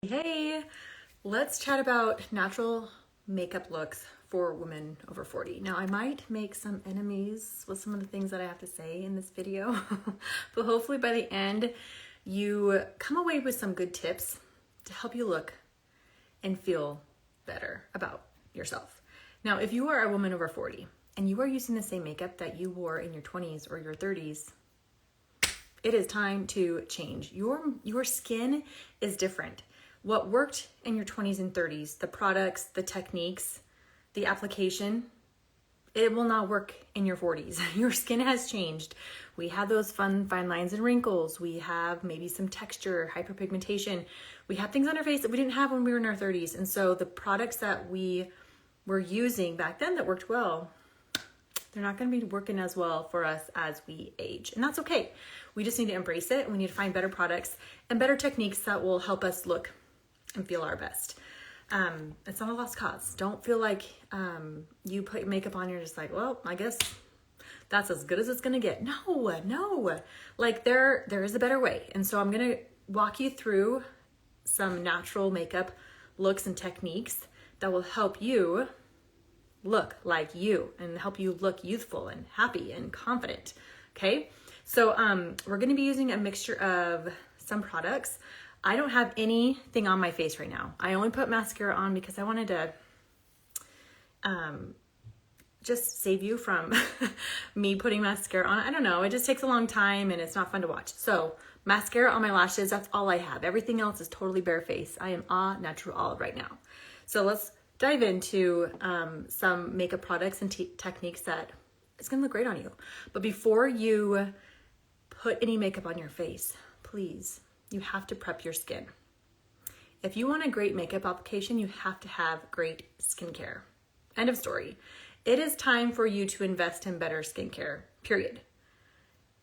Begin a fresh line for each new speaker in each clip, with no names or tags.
Hey, let's chat about natural makeup looks for women over 40. Now, I might make some enemies with some of the things that I have to say in this video, but hopefully by the end, you come away with some good tips to help you look and feel better about yourself. Now, if you are a woman over 40 and you are using the same makeup that you wore in your 20s or your 30s, it is time to change. Your skin is different. What worked in your 20s and 30s, the products, the techniques, the application, it will not work in your 40s. Your skin has changed. We have those fine lines and wrinkles. We have maybe some texture, hyperpigmentation. We have things on our face that we didn't have when we were in our 30s. And so the products that we were using back then that worked well, they're not going to be working as well for us as we age. And that's okay. We just need to embrace it. We need to find better products and better techniques that will help us look and feel our best. It's not a lost cause. Don't feel like you put makeup on, you're just like, well, I guess that's as good as it's gonna get. No. Like there is a better way. And so I'm gonna walk you through some natural makeup looks and techniques that will help you look like you and help you look youthful and happy and confident. Okay, so we're gonna be using a mixture of some products. I don't have anything on my face right now. I only put mascara on because I wanted to just save you from me putting mascara on. I don't know, it just takes a long time and it's not fun to watch. So mascara on my lashes, that's all I have. Everything else is totally bare face. I am au natural right now. So let's dive into some makeup products and techniques that it's gonna look great on you. But before you put any makeup on your face, please, you have to prep your skin. If you want a great makeup application, you have to have great skincare. End of story. It is time for you to invest in better skincare, period.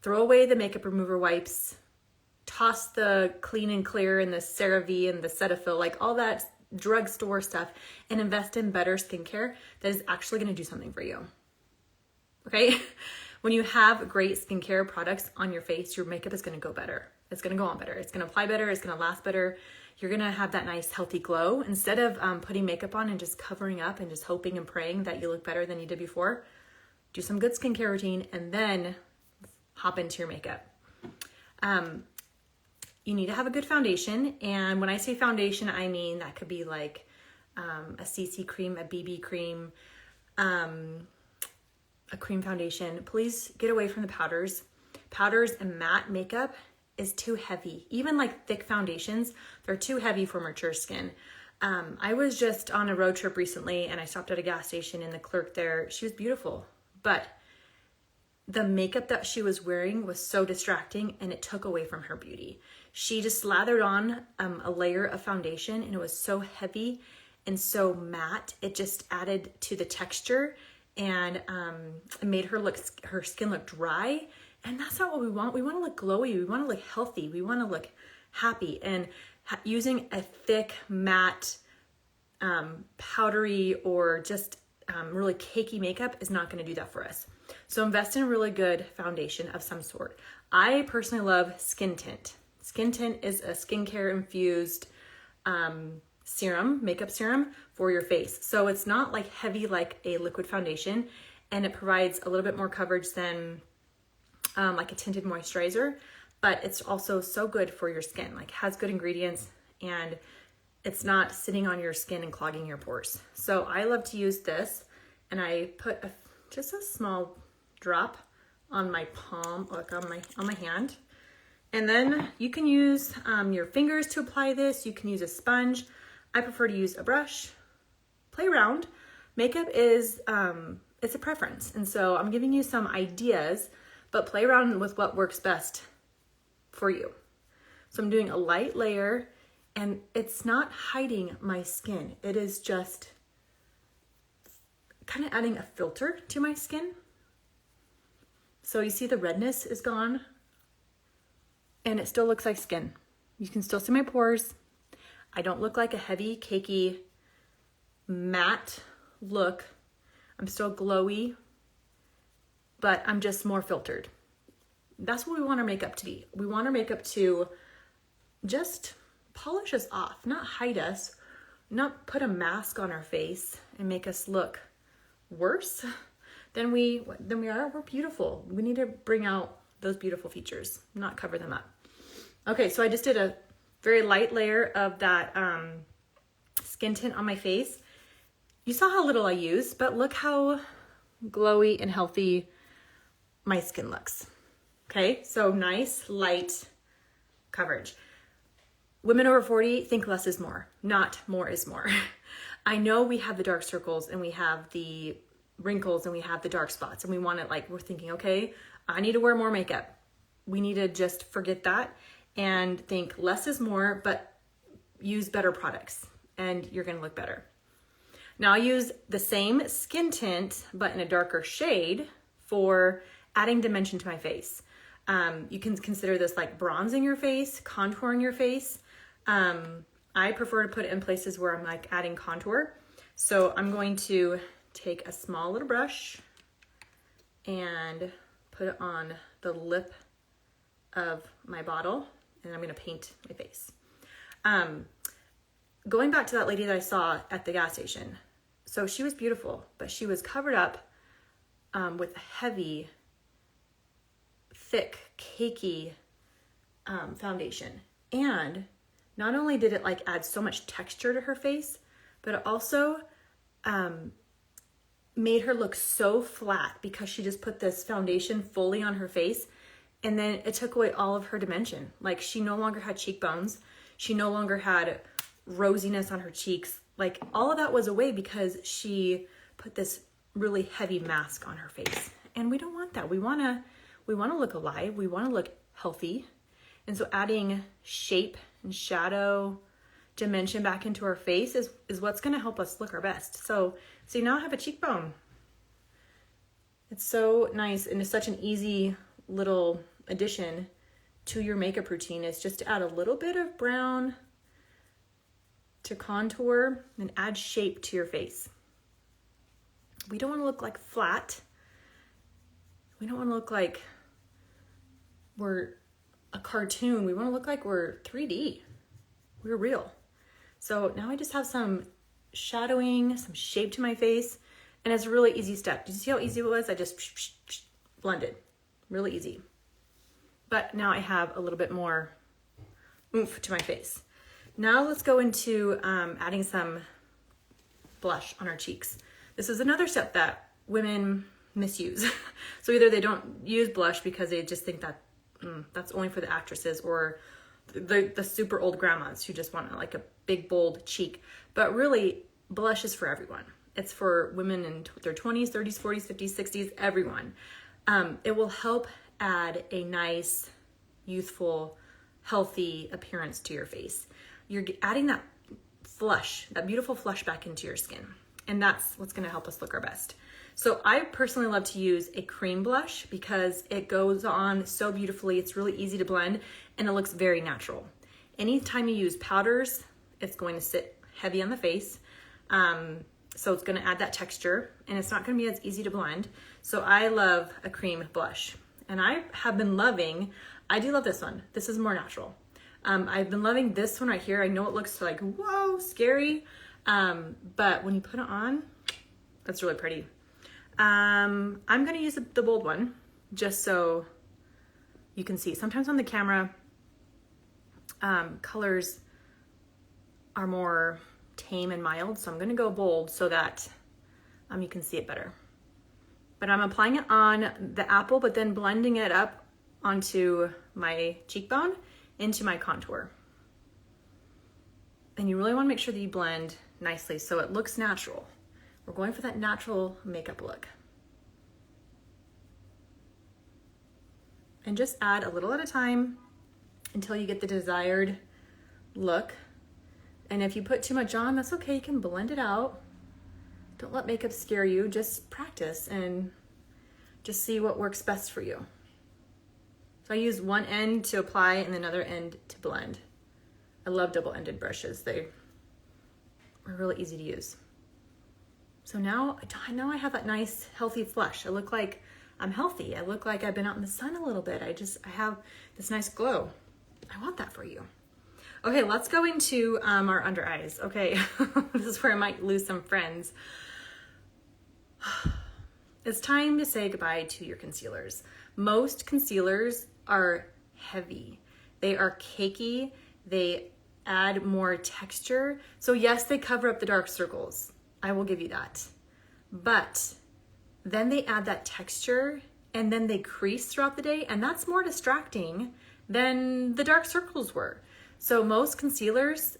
Throw away the makeup remover wipes, toss the Clean and Clear and the CeraVe and the Cetaphil, like all that drugstore stuff, and invest in better skincare that is actually gonna do something for you, okay? When you have great skincare products on your face, your makeup is gonna go better. It's gonna go on better. It's gonna apply better. It's gonna last better. You're gonna have that nice healthy glow. Instead of putting makeup on and just covering up and just hoping and praying that you look better than you did before, do some good skincare routine and then hop into your makeup. You need to have a good foundation. And when I say foundation, I mean that could be like a CC cream, a BB cream, a cream foundation. Please get away from the powders. Powders and matte makeup is too heavy. Even like thick foundations, they're too heavy for mature skin. I was just on a road trip recently and I stopped at a gas station and the clerk there, she was beautiful, but the makeup that she was wearing was so distracting and it took away from her beauty. She just slathered on a layer of foundation and it was so heavy and so matte. It just added to the texture and it made her skin look dry. And that's not what we want. We want to look glowy. We want to look healthy. We want to look happy. And using a thick, matte, powdery, or just really cakey makeup is not going to do that for us. So invest in a really good foundation of some sort. I personally love Skin Tint. Skin Tint is a skincare infused serum, makeup serum for your face. So it's not like heavy like a liquid foundation, and it provides a little bit more coverage than like a tinted moisturizer, but it's also so good for your skin, like has good ingredients and it's not sitting on your skin and clogging your pores. So I love to use this and I put just a small drop on my palm, like on my hand. And then you can use your fingers to apply this. You can use a sponge. I prefer to use a brush. Play around. Makeup is, it's a preference. And so I'm giving you some ideas, but play around with what works best for you. So I'm doing a light layer and it's not hiding my skin. It is just kind of adding a filter to my skin. So you see the redness is gone and it still looks like skin. You can still see my pores. I don't look like a heavy, cakey, matte look. I'm still glowy, but I'm just more filtered. That's what we want our makeup to be. We want our makeup to just polish us off, not hide us, not put a mask on our face and make us look worse than we are. We're beautiful. We need to bring out those beautiful features, not cover them up. Okay, so I just did a very light layer of that skin tint on my face. You saw how little I used, but look how glowy and healthy my skin looks. Okay, so nice, light coverage. Women over 40 think less is more, not more is more. I know we have the dark circles and we have the wrinkles and we have the dark spots and we want it, like, we're thinking, okay, I need to wear more makeup. We need to just forget that and think less is more, but use better products and you're gonna look better. Now I use the same skin tint, but in a darker shade for adding dimension to my face. You can consider this like bronzing your face, contouring your face. I prefer to put it in places where I'm like adding contour. So I'm going to take a small little brush and put it on the lip of my bottle, and I'm gonna paint my face. Going back to that lady that I saw at the gas station. So she was beautiful, but she was covered up with heavy, thick, cakey foundation. And not only did it like add so much texture to her face, but it also made her look so flat because she just put this foundation fully on her face. And then it took away all of her dimension. Like, she no longer had cheekbones. She no longer had rosiness on her cheeks. Like, all of that was away because she put this really heavy mask on her face. And we don't want that. We want to look alive. We want to look healthy. And so adding shape and shadow dimension back into our face is what's going to help us look our best. So now I have a cheekbone. It's so nice, and it's such an easy little addition to your makeup routine. Is just to add a little bit of brown to contour and add shape to your face. We don't want to look like flat. We don't want to look like we're a cartoon. We want to look like we're 3D. We're real. So now I just have some shadowing, some shape to my face, and it's a really easy step. Did you see how easy it was? I just blended. Really easy. But now I have a little bit more oomph to my face. Now let's go into adding some blush on our cheeks. This is another step that women misuse. So either they don't use blush because they just think that that's only for the actresses, or the super old grandmas who just want like a big bold cheek. But really, blush is for everyone. It's for women in their 20s, 30s, 40s, 50s, 60s, everyone. It will help add a nice, youthful, healthy appearance to your face. You're adding that flush, that beautiful flush back into your skin. And that's what's gonna help us look our best. So I personally love to use a cream blush because it goes on so beautifully. It's really easy to blend and it looks very natural. Anytime you use powders, it's going to sit heavy on the face. So it's gonna add that texture and it's not gonna be as easy to blend. So I love a cream blush. And I have been loving, I do love this one. This is more natural. I've been loving this one right here. I know it looks like, whoa, scary. But when you put it on, that's really pretty. I'm gonna use the bold one just so you can see. Sometimes on the camera, colors are more tame and mild. So I'm gonna go bold so that you can see it better. But I'm applying it on the apple, but then blending it up onto my cheekbone into my contour. And you really wanna make sure that you blend nicely so it looks natural. We're going for that natural makeup look. And just add a little at a time until you get the desired look. And if you put too much on, that's okay, you can blend it out. Don't let makeup scare you, just practice and just see what works best for you. So I use one end to apply and another end to blend. I love double-ended brushes. They are really easy to use. So now I have that nice healthy flush. I look like I'm healthy. I look like I've been out in the sun a little bit. I have this nice glow. I want that for you. Okay, let's go into our under eyes. Okay, this is where I might lose some friends. It's time to say goodbye to your concealers. Most concealers are heavy. They are cakey. They add more texture. So yes, they cover up the dark circles. I will give you that. But then they add that texture and then they crease throughout the day, and that's more distracting than the dark circles were. So most concealers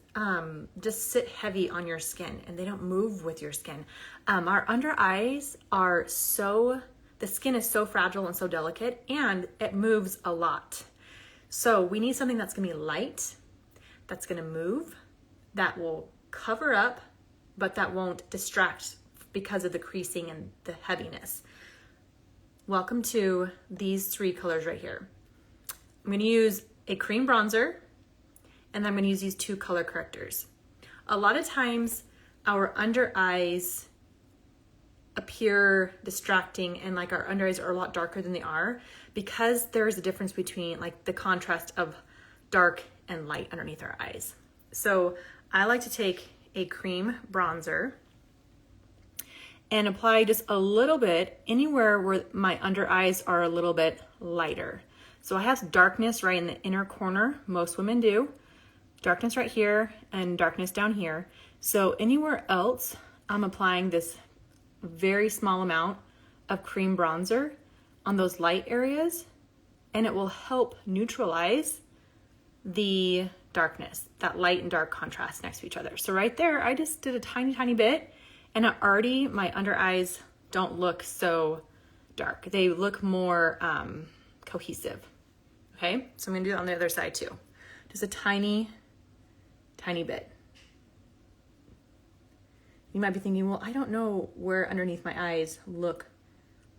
just sit heavy on your skin and they don't move with your skin. Our under eyes are the skin is so fragile and so delicate, and it moves a lot. So we need something that's gonna be light, that's gonna move, that will cover up, but that won't distract because of the creasing and the heaviness. Welcome to these three colors right here. I'm gonna use a cream bronzer, and I'm gonna use these two color correctors. A lot of times our under eyes appear distracting and like our under eyes are a lot darker than they are because there's a difference between like the contrast of dark and light underneath our eyes. So I like to take a cream bronzer and apply just a little bit anywhere where my under eyes are a little bit lighter. So I have darkness right in the inner corner. Most women do. Darkness right here and darkness down here. So anywhere else, I'm applying this very small amount of cream bronzer on those light areas, and it will help neutralize the darkness, that light and dark contrast next to each other. So right there, I just did a tiny, tiny bit, and already my under eyes don't look so dark. They look more cohesive. Okay, so I'm gonna do it on the other side too. Just a tiny, tiny bit. You might be thinking, well, I don't know where underneath my eyes look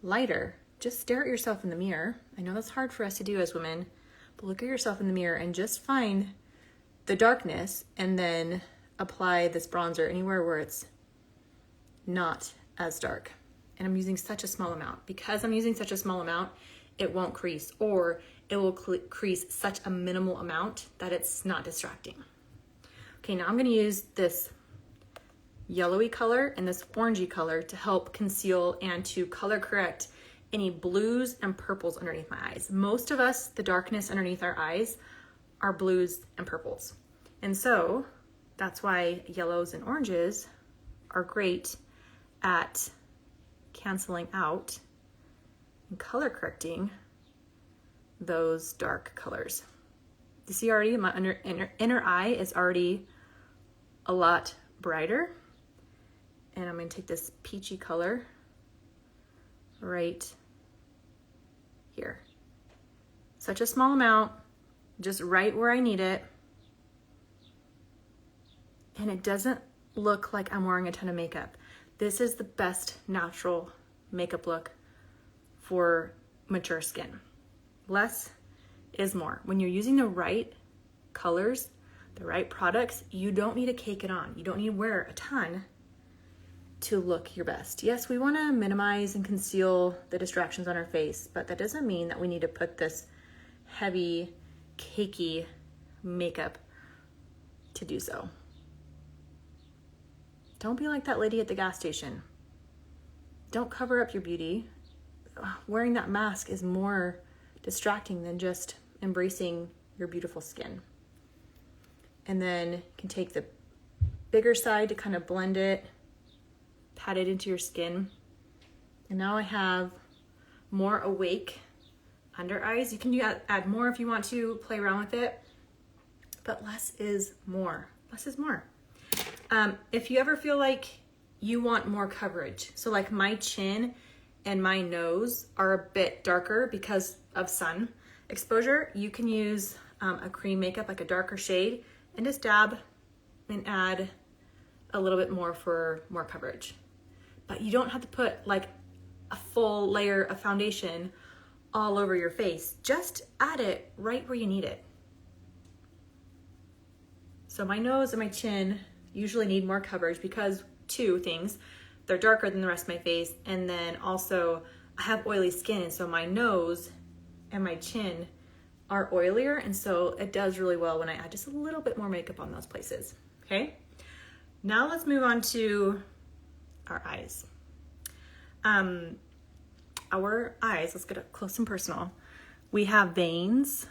lighter. Just stare at yourself in the mirror. I know that's hard for us to do as women, but look at yourself in the mirror and just find the darkness and then apply this bronzer anywhere where it's not as dark. And I'm using such a small amount. Because I'm using such a small amount, it won't crease, or it will crease such a minimal amount that it's not distracting. Okay, now I'm gonna use this yellowy color and this orangey color to help conceal and to color correct any blues and purples underneath my eyes. Most of us, the darkness underneath our eyes are blues and purples. And so that's why yellows and oranges are great at canceling out and color correcting those dark colors. You see already my inner eye is already a lot brighter. And I'm gonna take this peachy color right here. Such a small amount, just right where I need it. And it doesn't look like I'm wearing a ton of makeup. This is the best natural makeup look for mature skin. Less is more. When you're using the right colors, the right products, you don't need to cake it on. You don't need to wear a ton to look your best. Yes, we want to minimize and conceal the distractions on our face, but that doesn't mean that we need to put this heavy, cakey makeup to do so. Don't be like that lady at the gas station. Don't cover up your beauty. Wearing that mask is more distracting than just embracing your beautiful skin. And then you can take the bigger side to kind of blend it, pat it into your skin. And now I have more awake under eyes. You can add more if you want to play around with it, but less is more. Less is more. If you ever feel like you want more coverage, so like my chin and my nose are a bit darker because of sun exposure, you can use a cream makeup, like a darker shade, and just dab and add a little bit more for more coverage. But you don't have to put like a full layer of foundation all over your face. Just add it right where you need it. So my nose and my chin usually need more coverage because two things: they're darker than the rest of my face, and then also I have oily skin, and so my nose and my chin are oilier, and so it does really well when I add just a little bit more makeup on those places, okay? Now let's move on to our eyes. Our eyes, let's get up close and personal. We have veins,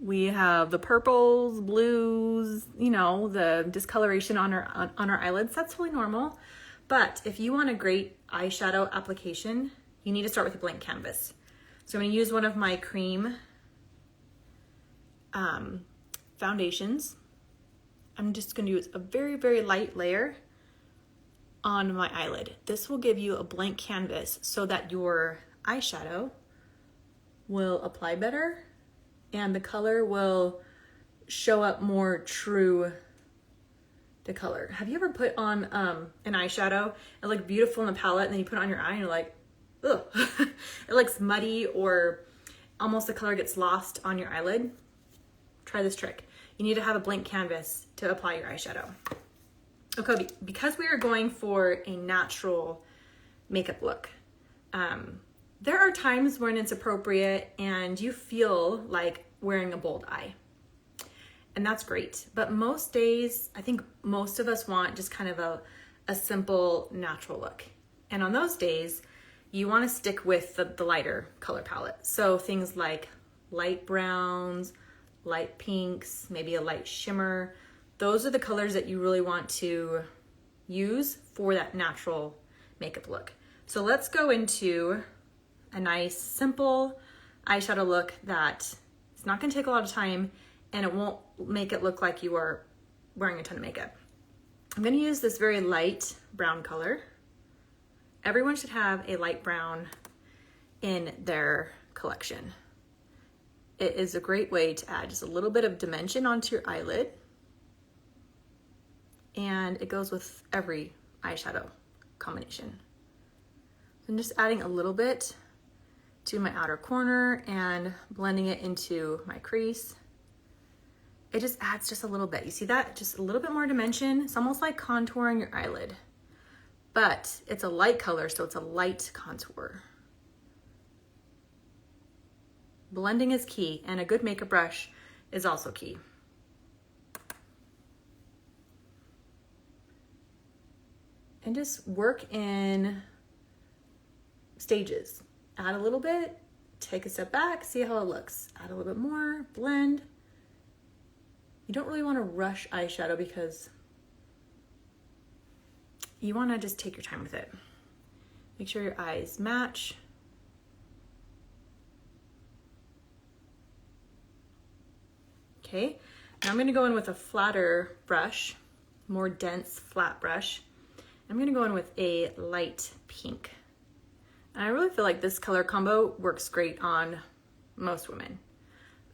we have the purples, blues, you know, the discoloration on our eyelids. That's totally normal. But if you want a great eyeshadow application, you need to start with a blank canvas. So I'm going to use one of my cream foundations. I'm just going to use a very, very light layer on my eyelid. This will give you a blank canvas so that your eyeshadow will apply better and the color will show up more true to color. Have you ever put on an eyeshadow and look beautiful in the palette, and then you put it on your eye and you're like, ugh, it looks muddy, or almost the color gets lost on your eyelid? Try this trick. You need to have a blank canvas to apply your eyeshadow. Okay, because we are going for a natural makeup look, there are times when it's appropriate and you feel like wearing a bold eye. And that's great. But most days, I think most of us want just kind of a simple, natural look. And on those days, you want to stick with the lighter color palette. So things like light browns, light pinks, maybe a light shimmer. Those are the colors that you really want to use for that natural makeup look. So let's go into a nice, simple eyeshadow look that it's not going to take a lot of time, and it won't make it look like you are wearing a ton of makeup. I'm going to use this very light brown color. Everyone should have a light brown in their collection. It is a great way to add just a little bit of dimension onto your eyelid, and it goes with every eyeshadow combination. I'm just adding a little bit to my outer corner and blending it into my crease. It just adds just a little bit. You see that? Just a little bit more dimension. It's almost like contouring your eyelid, but it's a light color, so it's a light contour. Blending is key, and a good makeup brush is also key. And just work in stages. Add a little bit, take a step back, see how it looks. Add a little bit more, blend. You don't really want to rush eyeshadow because you want to just take your time with it. Make sure your eyes match. Okay, now I'm going to go in with a flatter brush, more dense flat brush. I'm going to go in with a light pink. And I really feel like this color combo works great on most women.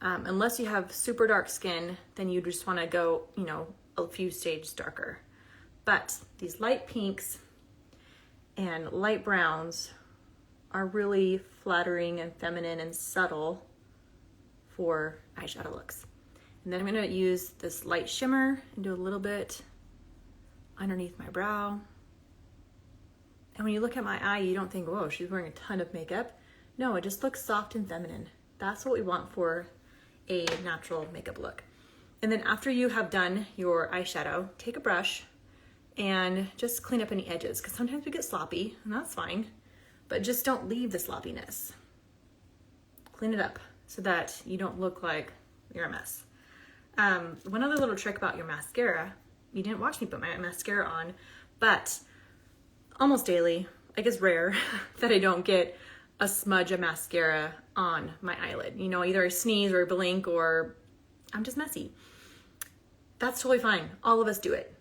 Unless you have super dark skin, then you just want to go, you know, a few shades darker. But these light pinks and light browns are really flattering and feminine and subtle for eyeshadow looks. And then I'm going to use this light shimmer and do a little bit underneath my brow. And when you look at my eye, you don't think, whoa, she's wearing a ton of makeup. No, it just looks soft and feminine. That's what we want for a natural makeup look. And then after you have done your eyeshadow, take a brush and just clean up any edges, because sometimes we get sloppy, and that's fine, but just don't leave the sloppiness. Clean it up so that you don't look like you're a mess. One other little trick about your mascara, you didn't watch me put my mascara on, but almost daily, like it's rare that I don't get a smudge of mascara on my eyelid. You know, either I sneeze or I blink or I'm just messy. That's totally fine. All of us do it.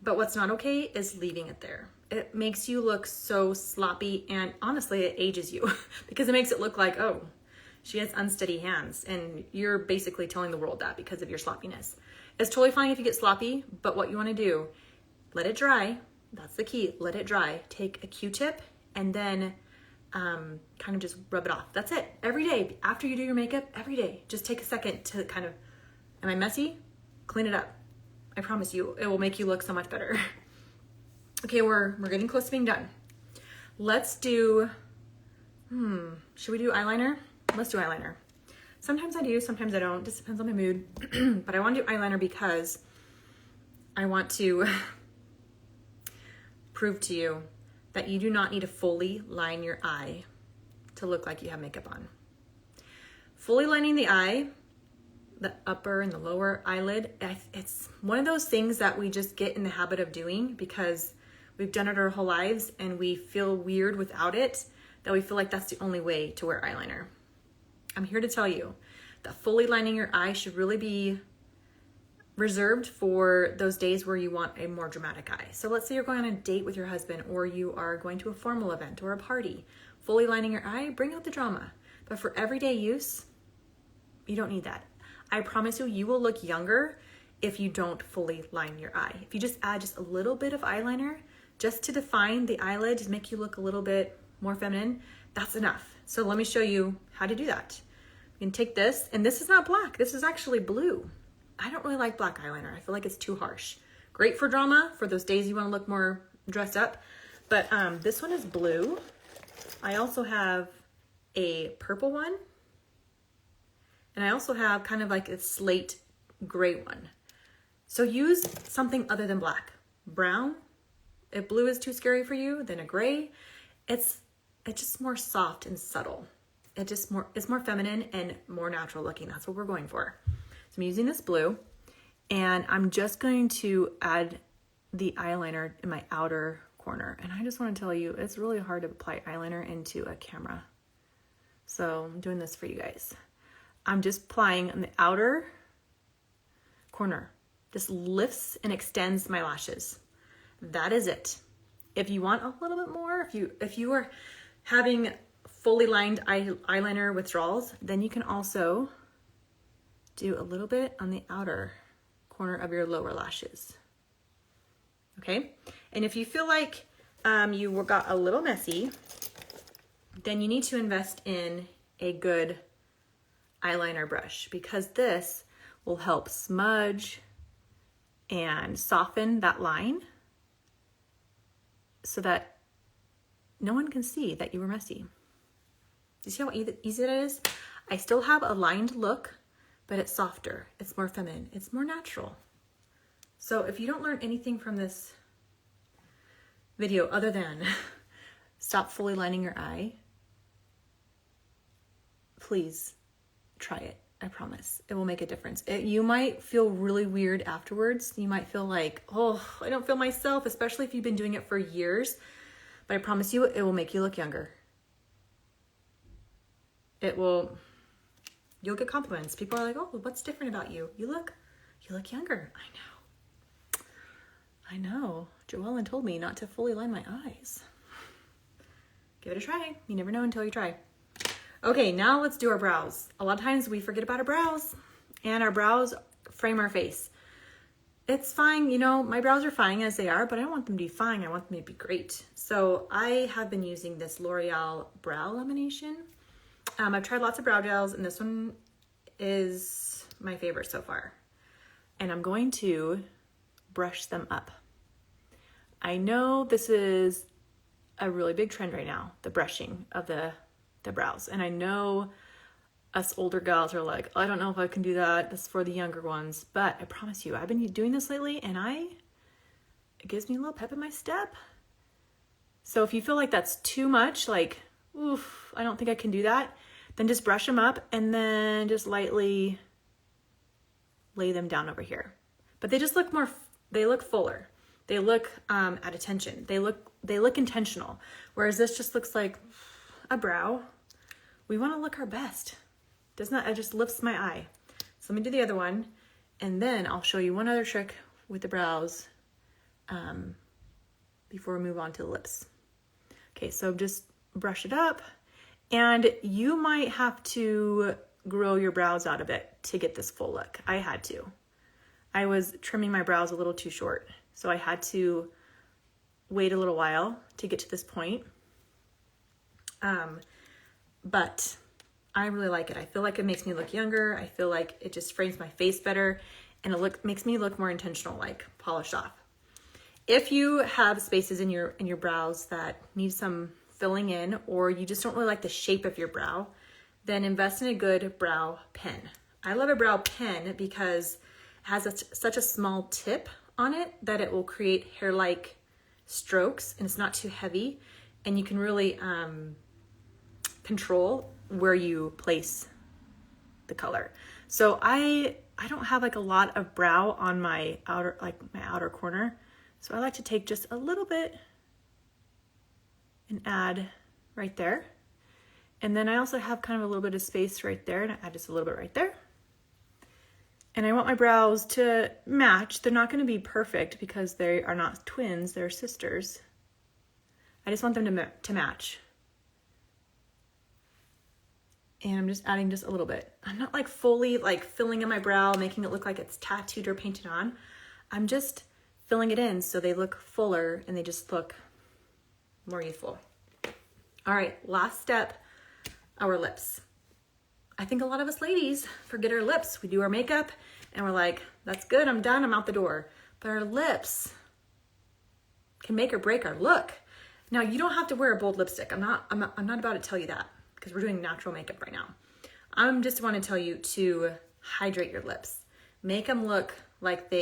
But what's not okay is leaving it there. It makes you look so sloppy, and honestly, it ages you because it makes it look like, oh, she has unsteady hands, and you're basically telling the world that because of your sloppiness. It's totally fine if you get sloppy, but what you want to do, let it dry. That's the key. Let it dry. Take a Q-tip and then kind of just rub it off. That's it. Every day after you do your makeup, every day, just take a second to kind of, am I messy? Clean it up. I promise you, it will make you look so much better. Okay, we're getting close to being done. Let's do, should we do eyeliner? Let's do eyeliner. Sometimes I do, sometimes I don't. Just depends on my mood. But I want to do eyeliner because I want to prove to you that you do not need to fully line your eye to look like you have makeup on. Fully lining the eye, the upper and the lower eyelid, it's one of those things that we just get in the habit of doing because we've done it our whole lives and we feel weird without it, that we feel like that's the only way to wear eyeliner. I'm here to tell you that fully lining your eye should really be reserved for those days where you want a more dramatic eye. So let's say you're going on a date with your husband, or you are going to a formal event or a party. Fully lining your eye, bring out the drama. But for everyday use, you don't need that. I promise you, you will look younger if you don't fully line your eye. If you just add just a little bit of eyeliner, just to define the eyelid, to make you look a little bit more feminine, that's enough. So let me show you how to do that. You can take this, and this is not black. This is actually blue. I don't really like black eyeliner. I feel like it's too harsh. Great for drama, for those days you want to look more dressed up. But this one is blue. I also have a purple one. And I also have kind of like a slate gray one. So use something other than black. Brown. If blue is too scary for you, then a gray. It's just more soft and subtle. It's more feminine and more natural looking. That's what we're going for. So I'm using this blue, and I'm just going to add the eyeliner in my outer corner. And I just want to tell you, it's really hard to apply eyeliner into a camera. So I'm doing this for you guys. I'm just applying on the outer corner. Just lifts and extends my lashes. That is it. If you want a little bit more, if you are having fully lined eyeliner withdrawals, then you can also do a little bit on the outer corner of your lower lashes. Okay? And if you feel like you got a little messy, then you need to invest in a good eyeliner brush, because this will help smudge and soften that line so that no one can see that you were messy. You see how easy that is? I still have a lined look, but it's softer, it's more feminine, it's more natural. So if you don't learn anything from this video other than stop fully lining your eye, please try it. I promise it will make a difference. You might feel really weird afterwards. You might feel like, oh, I don't feel myself, especially if you've been doing it for years. But I promise you, it will make you look younger. You'll get compliments. People are like, oh, what's different about you? You look younger. I know. Joellen told me not to fully line my eyes. Give it a try. You never know until you try. Okay, now let's do our brows. A lot of times we forget about our brows, and our brows frame our face. It's fine, you know, my brows are fine as they are, but I don't want them to be fine. I want them to be great. So I have been using this L'Oreal Brow Lamination. I've tried lots of brow gels, and this one is my favorite so far. And I'm going to brush them up. I know this is a really big trend right now, the brushing of the brows. And I know us older gals are like, I don't know if I can do that. That's for the younger ones. But I promise you, I've been doing this lately, and it gives me a little pep in my step. So if you feel like that's too much, like, oof, I don't think I can do that, then just brush them up and then just lightly lay them down over here. But they just look they look fuller. They look at attention. They look intentional. Whereas this just looks like a brow. We want to look our best. It just lifts my eye. So let me do the other one, and then I'll show you one other trick with the brows before we move on to the lips. Okay, so just brush it up, and you might have to grow your brows out a bit to get this full look. I had to. I was trimming my brows a little too short, so I had to wait a little while to get to this point. But I really like it. I feel like it makes me look younger. I feel like it just frames my face better, and it makes me look more intentional, like polished off. If you have spaces in your brows that need some filling in, or you just don't really like the shape of your brow, then invest in a good brow pen. I love a brow pen because it has such a small tip on it that it will create hair-like strokes, and it's not too heavy, and you can really control where you place the color. So I don't have like a lot of brow on my outer corner, so I like to take just a little bit and add right there. And then I also have kind of a little bit of space right there, and I add just a little bit right there. And I want my brows to match. They're not going to be perfect because they are not twins, they're sisters. I just want them to match. And I'm just adding just a little bit. I'm not like fully like filling in my brow, making it look like it's tattooed or painted on. I'm just filling it in so they look fuller and they just look more youthful. All right, last step, our lips. I think a lot of us ladies forget our lips. We do our makeup and we're like, that's good, I'm done, I'm out the door. But our lips can make or break our look. Now, you don't have to wear a bold lipstick. I'm not about to tell you that because we're doing natural makeup right now. I'm just want to tell you to hydrate your lips. Make them look like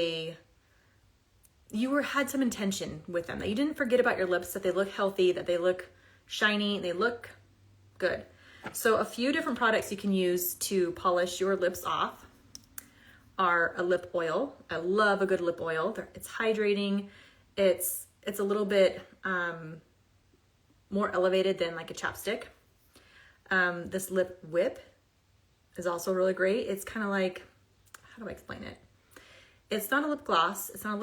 you had some intention with them, that you didn't forget about your lips, that they look healthy, that they look shiny, they look good. So a few different products you can use to polish your lips off are a lip oil. I love a good lip oil. It's hydrating. It's a little bit more elevated than like a chapstick. This lip whip is also really great. It's kind of like, how do I explain it? It's not a lip gloss. It's not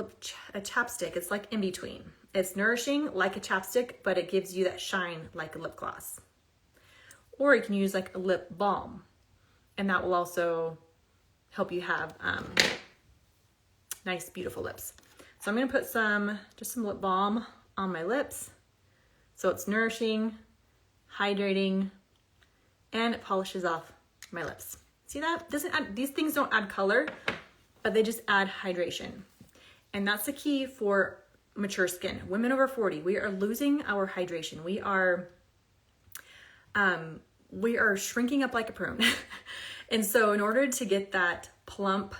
a chapstick. It's like in between. It's nourishing like a chapstick, but it gives you that shine like a lip gloss. Or you can use like a lip balm, and that will also help you have nice, beautiful lips. So I'm gonna put just some lip balm on my lips. So it's nourishing, hydrating, and it polishes off my lips. See that? These things don't add color, but they just add hydration. And that's the key for mature skin. Women over 40, we are losing our hydration. We are shrinking up like a prune. And so in order to get that plump,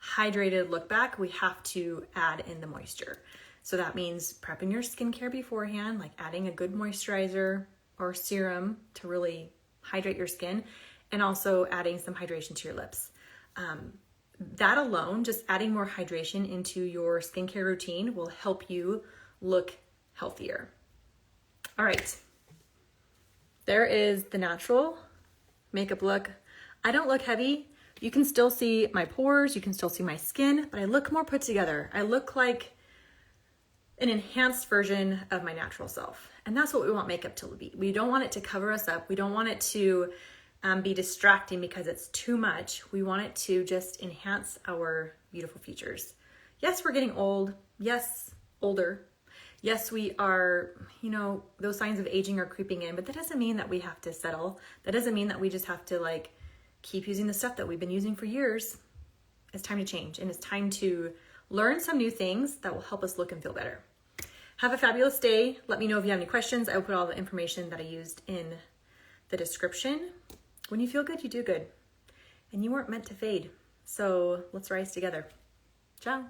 hydrated look back, we have to add in the moisture. So that means prepping your skincare beforehand, like adding a good moisturizer or serum to really hydrate your skin, and also adding some hydration to your lips. That alone, just adding more hydration into your skincare routine, will help you look healthier. All right. There is the natural makeup look. I don't look heavy. You can still see my pores, you can still see my skin, but I look more put together. I look like an enhanced version of my natural self. And that's what we want makeup to be. We don't want it to cover us up. We don't want it to be distracting because it's too much. We want it to just enhance our beautiful features. Yes, we're getting old. Yes, older. Yes, we are, those signs of aging are creeping in, but that doesn't mean that we have to settle. That doesn't mean that we just have to keep using the stuff that we've been using for years. It's time to change, and it's time to learn some new things that will help us look and feel better. Have a fabulous day. Let me know if you have any questions. I will put all the information that I used in the description. When you feel good, you do good. And you weren't meant to fade. So let's rise together. Ciao.